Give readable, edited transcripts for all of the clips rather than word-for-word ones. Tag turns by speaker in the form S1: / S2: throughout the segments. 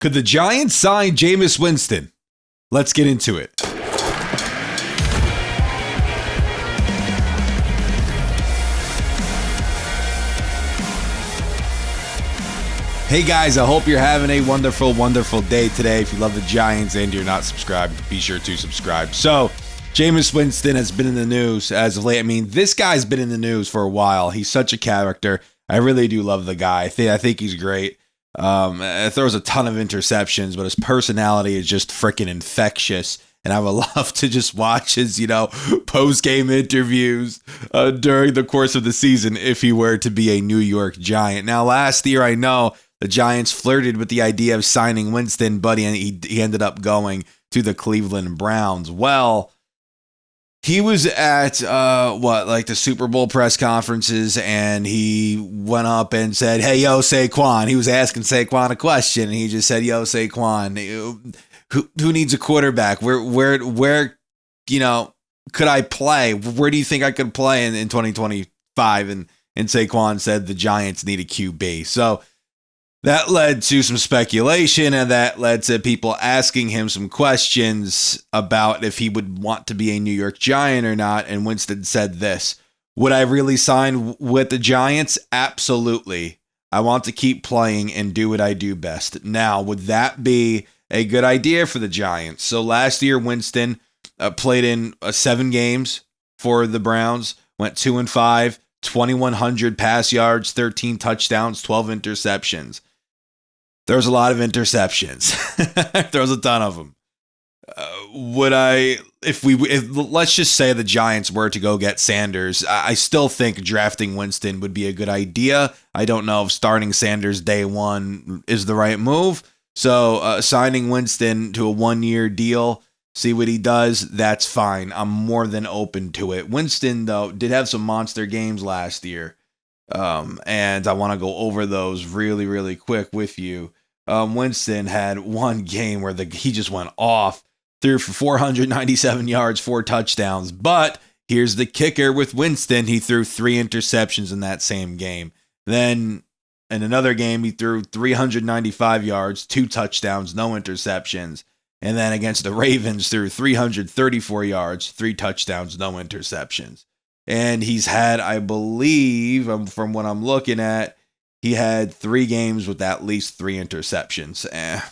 S1: Could the Giants sign Jameis Winston? Let's get into it. Hey guys, I hope you're having a wonderful, wonderful day today. If you love the Giants and you're not subscribed, be sure to subscribe. So, Jameis Winston has been in the news as of late. I mean, this guy's been in the news for a while. He's such a character. I really do love the guy. I think he's great. Throws a ton of interceptions, but his personality is just freaking infectious. And I would love to just watch his, post-game interviews during the course of the season if he were to be a New York Giant. Now, last year, I know the Giants flirted with the idea of signing Winston, but he ended up going to the Cleveland Browns. Well, he was at, the Super Bowl press conferences, and he went up and said, hey, yo, Saquon. He was asking Saquon a question, and he just said, yo, Saquon, who needs a quarterback? Where could I play? Where do you think I could play in 2025? And Saquon said the Giants need a QB. So that led to some speculation, and that led to people asking him some questions about if he would want to be a New York Giant or not. And Winston said this: would I really sign with the Giants? Absolutely. I want to keep playing and do what I do best. Now, would that be a good idea for the Giants? So last year, Winston played in 7 games for the Browns, went 2-5, 2,100 pass yards, 13 touchdowns, 12 interceptions. There's a lot of interceptions. There's a ton of them. Let's just say the Giants were to go get Sanders, I still think drafting Winston would be a good idea. I don't know if starting Sanders day one is the right move. So signing Winston to a 1-year deal, see what he does, that's fine. I'm more than open to it. Winston, though, did have some monster games last year. And I want to go over those really, really quick with you. Winston had one game where he just went off, threw for 497 yards, 4 touchdowns. But here's the kicker with Winston. He threw 3 interceptions in that same game. Then in another game, he threw 395 yards, 2 touchdowns, no interceptions. And then against the Ravens, threw 334 yards, 3 touchdowns, no interceptions. And he's had, I believe, from what I'm looking at, he had 3 games with at least 3 interceptions. A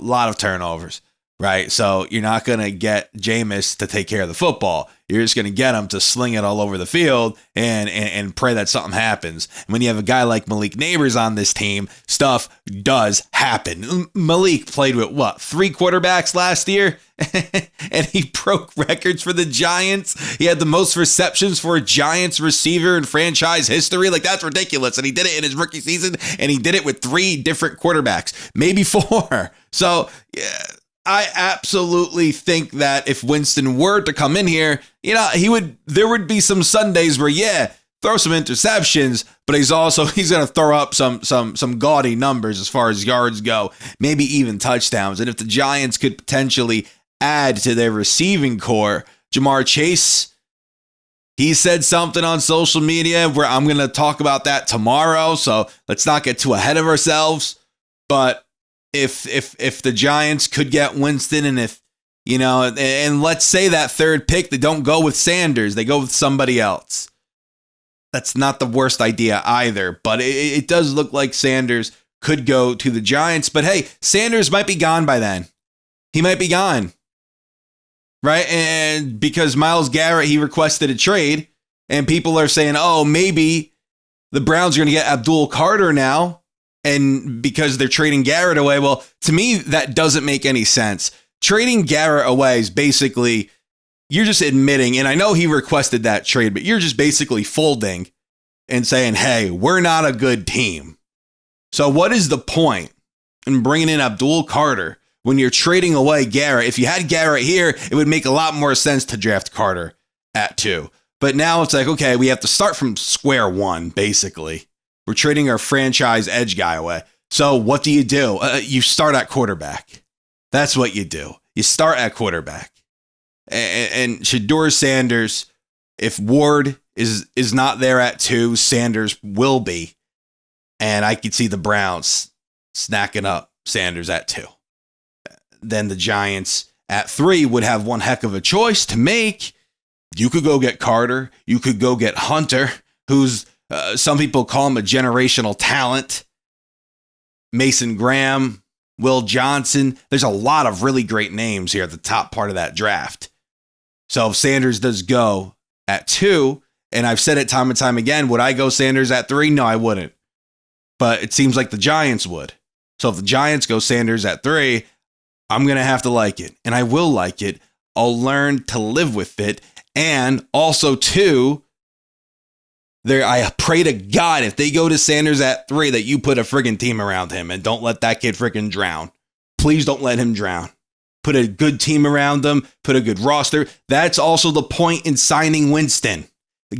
S1: lot of turnovers, right? So you're not going to get Jameis to take care of the football. You're just going to get him to sling it all over the field and pray that something happens. And when you have a guy like Malik Neighbors on this team, stuff does happen. Malik played with 3 quarterbacks last year? And he broke records for the Giants. He had the most receptions for a Giants receiver in franchise history. Like, that's ridiculous. And he did it in his rookie season, and he did it with 3 different quarterbacks, maybe 4. So, yeah. I absolutely think that if Winston were to come in here, there would be some Sundays where, throw some interceptions, but he's going to throw up some gaudy numbers as far as yards go, maybe even touchdowns. And if the Giants could potentially add to their receiving core, Jamar Chase, he said something on social media where I'm going to talk about that tomorrow. So let's not get too ahead of ourselves. But if the Giants could get Winston, and and let's say that 3rd pick, they don't go with Sanders, they go with somebody else. That's not the worst idea either, but it does look like Sanders could go to the Giants. But hey, Sanders might be gone by then. He might be gone, right? And because Myles Garrett, he requested a trade, and people are saying, oh, maybe the Browns are going to get Abdul Carter now. And because they're trading Garrett away, well, to me, that doesn't make any sense. Trading Garrett away is basically, you're just admitting, and I know he requested that trade, but you're just basically folding and saying, hey, we're not a good team. So what is the point in bringing in Abdul Carter when you're trading away Garrett? If you had Garrett here, it would make a lot more sense to draft Carter at 2. But now it's like, okay, we have to start from square one, basically. We're trading our franchise edge guy away. So what do? You start at quarterback. That's what you do. You start at quarterback. And Shedeur Sanders, if Ward is not there at 2, Sanders will be. And I could see the Browns snacking up Sanders at 2. Then the Giants at 3 would have one heck of a choice to make. You could go get Carter. You could go get Hunter, who's some people call him a generational talent. Mason Graham, Will Johnson. There's a lot of really great names here at the top part of that draft. So if Sanders does go at 2, and I've said it time and time again, would I go Sanders at 3? No, I wouldn't. But it seems like the Giants would. So if the Giants go Sanders at 3, I'm going to have to like it. And I will like it. I'll learn to live with it. And also, too, I pray to God if they go to Sanders at 3 that you put a friggin' team around him and don't let that kid friggin' drown. Please don't let him drown. Put a good team around them. Put a good roster. That's also the point in signing Winston.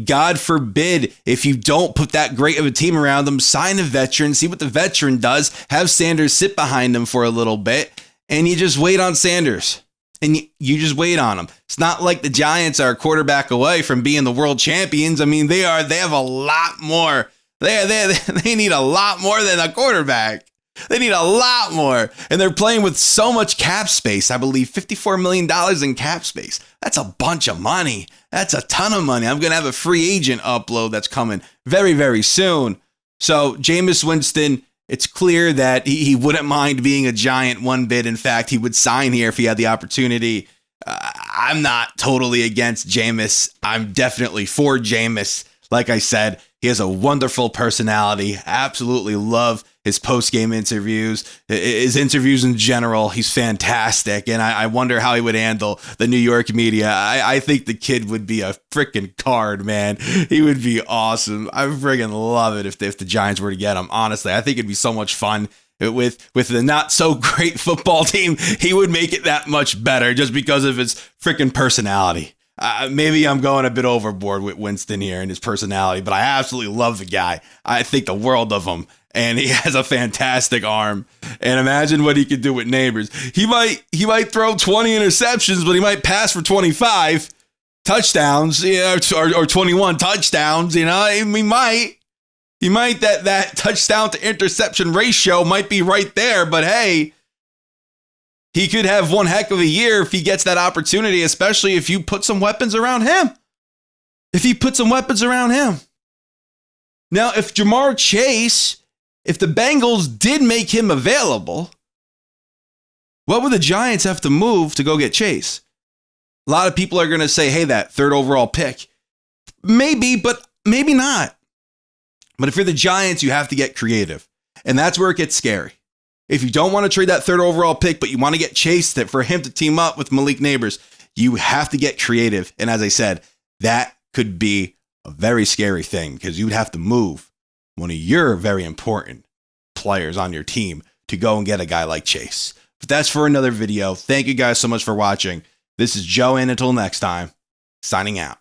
S1: God forbid if you don't put that great of a team around them, sign a veteran, see what the veteran does, have Sanders sit behind him for a little bit, and you just wait on Sanders. And you just wait on him. It's not like the Giants are a quarterback away from being the world champions. I mean, they have a lot more. They need a lot more than a quarterback. They need a lot more. And they're playing with so much cap space. I believe $54 million in cap space. That's a bunch of money. That's a ton of money. I'm going to have a free agent upload that's coming very, very soon. So Jameis Winston, it's clear that he wouldn't mind being a Giant one bit. In fact, he would sign here if he had the opportunity. I'm not totally against Jameis. I'm definitely for Jameis. Like I said, he has a wonderful personality. Absolutely love his post-game interviews, his interviews in general. He's fantastic. And I wonder how he would handle the New York media. I think the kid would be a freaking card, man. He would be awesome. I freaking love it if the Giants were to get him. Honestly, I think it'd be so much fun. With the not so great football team, he would make it that much better just because of his freaking personality. Maybe I'm going a bit overboard with Winston here and his personality, but I absolutely love the guy. I think the world of him, and he has a fantastic arm. And imagine what he could do with Neighbors. He might throw 20 interceptions, but he might pass for 25 touchdowns, or 21 touchdowns. He might. That touchdown to interception ratio might be right there, but hey, he could have one heck of a year if he gets that opportunity, especially if you put some weapons around him. Now, if Jamar Chase, if the Bengals did make him available, what would the Giants have to move to go get Chase? A lot of people are going to say, hey, that 3rd overall pick. Maybe, but maybe not. But if you're the Giants, you have to get creative. And that's where it gets scary. If you don't want to trade that 3rd overall pick, but you want to get Chase for him to team up with Malik Neighbors, you have to get creative. And as I said, that could be a very scary thing because you would have to move one of your very important players on your team to go and get a guy like Chase. But that's for another video. Thank you guys so much for watching. This is Joe, and until next time, signing out.